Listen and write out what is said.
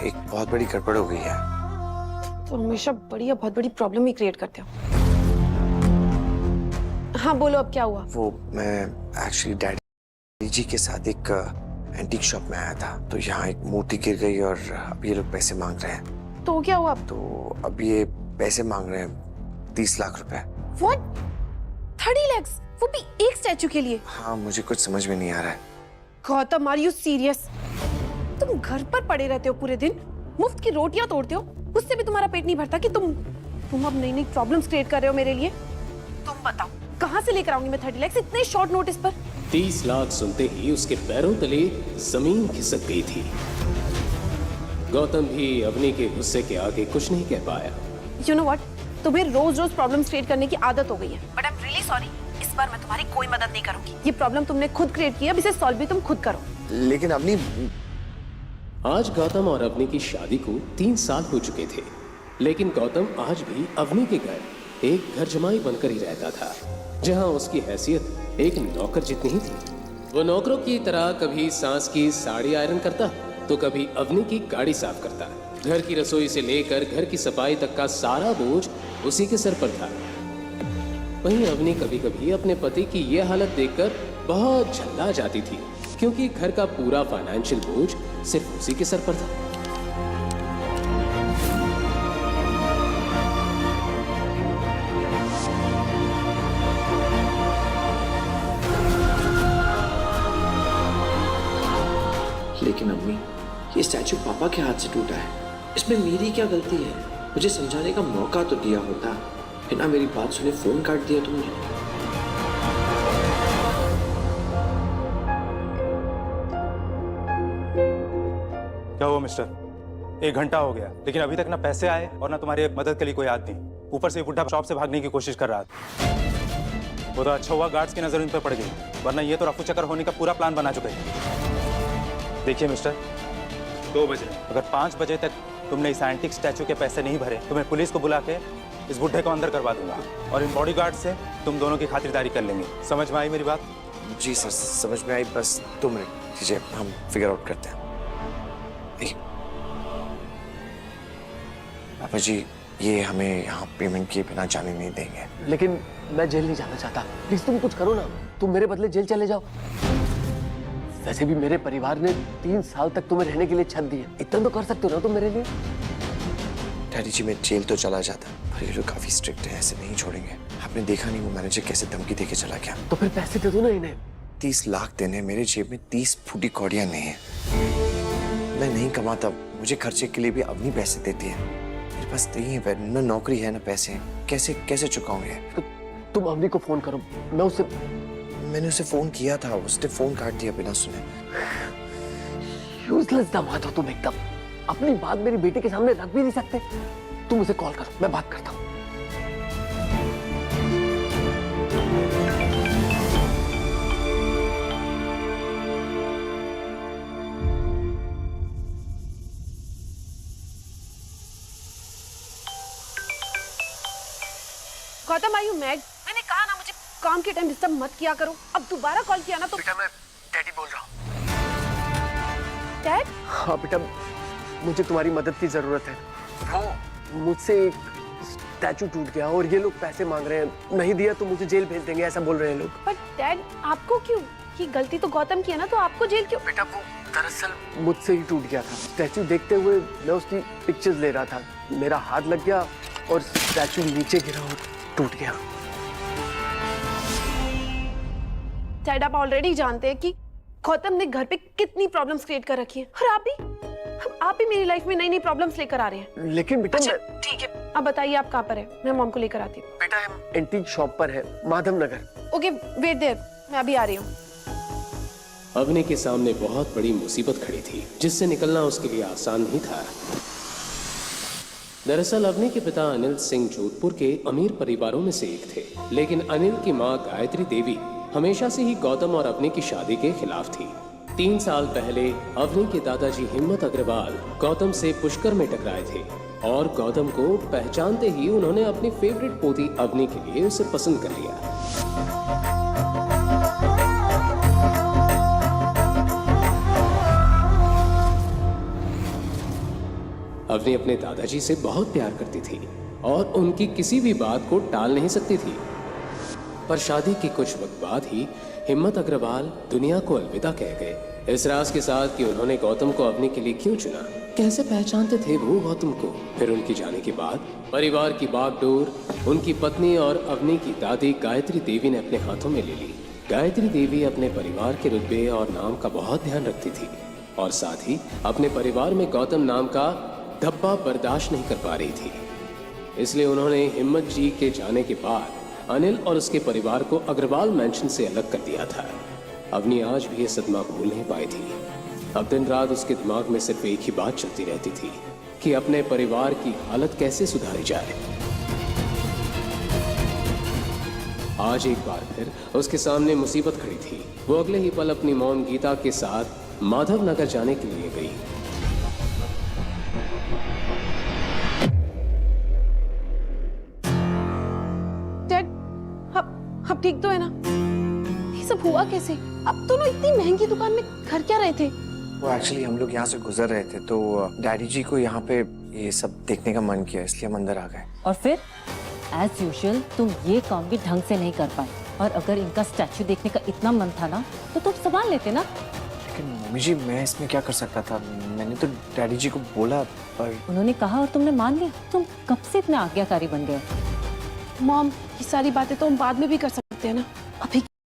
एक बहुत बड़ी गड़बड़ हो गई है। तो हमेशा बड़ी या बहुत बड़ी प्रॉब्लम ही क्रिएट करते हो। हाँ बोलो, अब क्या हुआ? वो मैं एक्चुअली डैडी जी के साथ एक एंटीक शॉप में आया था, तो यहाँ एक मूर्ति गिर गई और अब ये लोग पैसे मांग रहे हैं। तो क्या हुआ अब? तो अब ये पैसे मांग रहे हैं 30 लाख रुपए। What? 30 lakhs? वो भी एक स्टैचू के लिए? हाँ, मुझे कुछ समझ में नहीं आ रहा है। Gautam, are you serious? तुम घर पर पड़े रहते हो पूरे दिन, मुफ्त की रोटियां तोड़ते हो, उससे भी तुम्हारा पेट नहीं भरता कि तुम अब नई नई प्रॉब्लम्स क्रिएट कर रहे हो मेरे लिए। तुम बताओ कहाँ से लेकर आऊंगी मैं 30 lakhs इतने शॉर्ट नोटिस पर? 30 लाख सुनते ही उसके पैरों तले जमीन खिसक गई थी। गौतम भी अवनी के गुस्से के आगे कुछ नहीं कह पाया। You know what? तुम्हें रोज रोज प्रॉब्लम्स क्रिएट करने की आदत हो गई है। But I am really sorry, इस बार मैं तुम्हारी कोई मदद नहीं करूंगी। ये प्रॉब्लम तुमने खुद क्रिएट की, अब इसे सॉल्व भी तुम खुद करो। लेकिन अपनी आज गौतम और अवनी की शादी को 3 साल हो चुके थे, लेकिन गौतम आज भी अवनी के घर एक घर जमाई बनकर ही रहता था, जहां उसकी हैसियत एक नौकर जितनी ही थी। वो नौकरों की तरह कभी सांस की साड़ी आयरन करता तो कभी अवनी की गाड़ी साफ करता। घर की रसोई से लेकर घर की सफाई तक का सारा बोझ उसी के सर पर था। वहीं अवनी कभी कभी अपने पति की ये हालत देखकर बहुत झल्ला जाती थी, क्योंकि घर का पूरा फाइनेंशियल बोझ सिर्फ उसी के सर पर था। लेकिन अम्मी, ये स्टैचू पापा के हाथ से टूटा है, इसमें मेरी क्या गलती है? मुझे समझाने का मौका तो दिया होता, बिना मेरी बात सुने फोन काट दिया तुमने। क्या हुआ मिस्टर? 1 घंटा हो गया, लेकिन अभी तक ना पैसे आए और ना तुम्हारी मदद के लिए कोई आदमी। ऊपर से बुढ़ा शॉप से भागने की कोशिश कर रहा था। वो तो अच्छा हुआ गार्ड्स की नजर इन पर पड़ गई, वरना ये तो रफू चक्कर होने का पूरा प्लान बना चुके थे। देखिए मिस्टर, 2 बजे अगर 5 बजे तक तुमने इस एंटीक स्टैचू के पैसे नहीं भरे तो मैं पुलिस को बुला के इस बुढ़े को अंदर करवा दूंगा, और इन बॉडीगार्ड से तुम दोनों की खातिरदारी कर लेंगे। समझ में आई मेरी बात? जी सर, समझ में आई, बस 2 मिनट दीजिए, हम फिगर आउट करते हैं। पापा जी, ये हमें यहाँ पेमेंट किए बिना जाने नहीं देंगे। लेकिन मैं जेल नहीं जाना चाहता, प्लीज तुम कुछ करो ना, तुम मेरे बदले जेल चले जाओ। वैसे भी मेरे परिवार ने 3 साल तक तुम्हें रहने के लिए छत दी है, इतना तो कर सकते हो ना तुम मेरे लिए। डैडी जी, मैं जेल तो चला जाता, पर ये लोग काफी स्ट्रिक्ट है, ऐसे नहीं छोड़ेंगे। आपने देखा नहीं वो मैनेजर कैसे धमकी देके चला गया। तो फिर पैसे दे दो ना इन्हें। 30 लाख देने, मेरे जेब में 30 फूटी कौड़ियां नहीं है। मैं नहीं कमाता, मुझे खर्चे के लिए भी अपनी पैसे देती है। मेरे पास नहीं है, ना नौकरी है ना पैसे, कैसे चुकाऊंगे? तो तुम अवनी को फोन करो, मैंने उसे फोन किया था, उसने फोन काट दिया बिना सुने। यूजलेस दामाद हो तुम एकदम, अपनी बात मेरी बेटी के सामने रख भी नहीं सकते। तुम उसे कॉल करो, मैं बात करता हूँ। Gautam, are you mad? मैंने कहा ना मुझे काम के टाइम डिस्टर्ब मत किया करो। अब दोबारा कॉल किया ना तो बेटा, मैं डैडी बोल रहा हूँ। डैड? हाँ बेटा, मुझे तुम्हारी मदद की जरूरत है। वो मुझसे एक स्टैचू टूट गया और ये लोग पैसे मांग रहे हैं, नहीं दिया तो मुझे जेल भेज देंगे, ऐसा बोल रहे हैं लोग। पर डैड, आपको क्यों? ये गलती तो गौतम की है ना, तो आपको जेल क्यों? बेटा, वो दरअसल मुझसे ही टूट गया था। स्टैचू देखते हुए मैं उसकी पिक्चर्स ले रहा था, मेरा हाथ लग गया और स्टैचू नीचे गिरा और टूट गया। डैड, आप ऑलरेडी जानते हैं कि गौतम ने घर पे कितनी प्रॉब्लम्स क्रिएट कर रखी है, और आप भी मेरी लाइफ में नई नई प्रॉब्लम्स लेकर आ रहे हैं। लेकिन बेटा ठीक है, अब बताइए आप कहाँ पर है, मैं मॉम को लेकर आती हूँ। बेटा, हम एंटीक शॉप पर है, Madhav Nagar. Okay, wait there, मैं अभी आ रही हूँ। अवनी के सामने बहुत बड़ी मुसीबत खड़ी थी, जिससे निकलना उसके लिए आसान नहीं था। दरअसल अवनी के पिता अनिल सिंह जोधपुर के अमीर परिवारों में से एक थे, लेकिन अनिल की मां गायत्री देवी हमेशा से ही गौतम और अवनी की शादी के खिलाफ थी। 3 साल पहले अवनी के दादाजी हिम्मत अग्रवाल गौतम से पुष्कर में टकराए थे, और गौतम को पहचानते ही उन्होंने अपनी फेवरेट पोती अवनी के लिए उसे पसंद कर लिया। अवनी अपने दादाजी से बहुत प्यार करती थी और उनकी किसी भी बात को टाल नहीं सकती थी। पर शादी के कुछ वक्त बाद ही हिम्मत अग्रवाल दुनिया को अलविदा कह गए, इस राज के साथ कि उन्होंने गौतम को अवनी के लिए क्यों चुना। कैसे पहचानते थे वो गौतम को? फिर उनकी जाने के बाद परिवार की बागडोर उनकी पत्नी और अवनी की दादी गायत्री देवी ने अपने हाथों में ले ली। गायत्री देवी अपने परिवार के रुतबे और नाम का बहुत ध्यान रखती थी और साथ ही अपने परिवार में गौतम नाम का धब्बा बर्दाश्त नहीं कर पा रही थी। इसलिए उन्होंने हिम्मत जी के जाने के बाद अनिल और उसके परिवार को अग्रवाल मैंशन से अलग कर दिया था। अवनी आज भी ये सदमा भूल नहीं पाई थी। अब दिन रात उसके दिमाग में सिर्फ एक ही बात चलती रहती थी कि अपने परिवार की हालत कैसे सुधारी जाए। आज एक बार फिर उसके सामने मुसीबत खड़ी थी। वो अगले ही पल अपनी मॉम गीता के साथ माधव नगर जाने के लिए गई। डैड, अब ठीक तो है ना? ये सब हुआ कैसे? अब दोनों इतनी महंगी दुकान में घर क्या रहे थे? वो एक्चुअली हम लोग यहाँ से गुजर रहे थे तो डैडी जी को यहाँ पे ये सब देखने का मन किया, इसलिए हम अंदर आ गए। और फिर एज यूजुअल तुम ये काम भी ढंग से नहीं कर पाए, और अगर इनका स्टैचू देखने का इतना मन था ना तो तुम संभाल लेते ना। लेकिन मम्मी जी मैं इसमें क्या कर सकता था? मैंने तो डैडी जी को बोला पर उन्होंने कहा और तुमने मान लिया। तुम कब से इतने आज्ञाकारी बन गए? मॉम, ये सारी बातें तो हम बाद में भी कर सकते हैं ना। अभी